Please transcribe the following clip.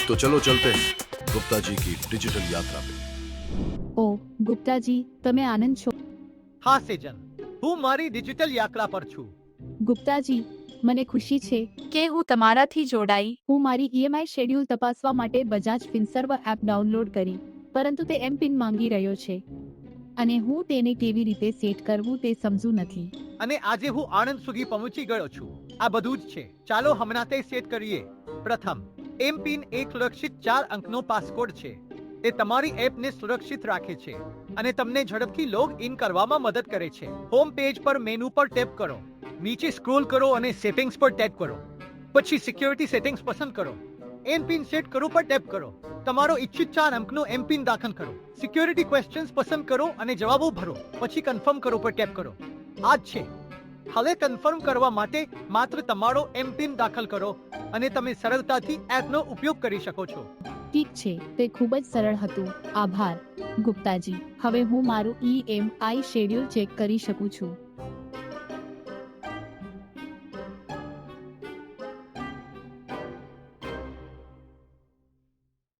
तो चलो चलते हैं गुप्ता जी की डिजिटल यात्रा पे। ઓ ગુપ્તાજી તમે આનંદ છો? હા સેજન, હું મારી ડિજિટલ યાત્રા પર છું. ગુપ્તાજી મને ખુશી છે. કે હું તમારાથી જોડાઈ. હું મારી ઈએમઆઈ શેડ્યુલ તપાસવા માટે બજાજ ફિનસર્વ એપ ડાઉનલોડ કરી, પરંતુ તે એમપિન માંગી રહ્યો છે અને હું તેને કેવી રીતે સેટ કરવું તે સમજુ નથી. અને આજે હું આણંદ સુધી પહોંચી ગયો છું. આ બધું જ છે. ચાલો હમણાં તે સેટ કરીએ. પ્રથમ, એમપિન એક સુરક્ષિત 4 અંકનો પાસકોડ છે. તે તમારી એપને સુરક્ષિત રાખે છે અને તમને ઝડપથી લોગ ઇન કરવામાં મદદ કરે છે. હોમ પેજ પર મેનુ પર ટેપ કરો, નીચે સ્ક્રોલ કરો અને સેટિંગ્સ પર ટેપ કરો. પછી સિક્યોરિટી સેટિંગ્સ પસંદ કરો. એમપિન સેટ કરો પર ટેપ કરો. તમારો ઇચ્છિત 4 અંકનો એમપિન દાખલ કરો. સિક્યોરિટી ક્વેશ્ચન્સ પસંદ કરો અને જવાબો ભરો. પછી કન્ફર્મ કરો પર ટેપ કરો. આ જ છે. હવે કન્ફર્મ કરવા માટે માત્ર તમારો એમપિન દાખલ કરો અને તમે સરળતાથી એપનો ઉપયોગ કરી શકો છો. ઠીક છે, તે ખૂબ જ સરળ હતું. આભાર ગુપ્તાજી. હવે હું મારું ઈએમઆઈ શેડ્યુલ ચેક કરી શકું છું.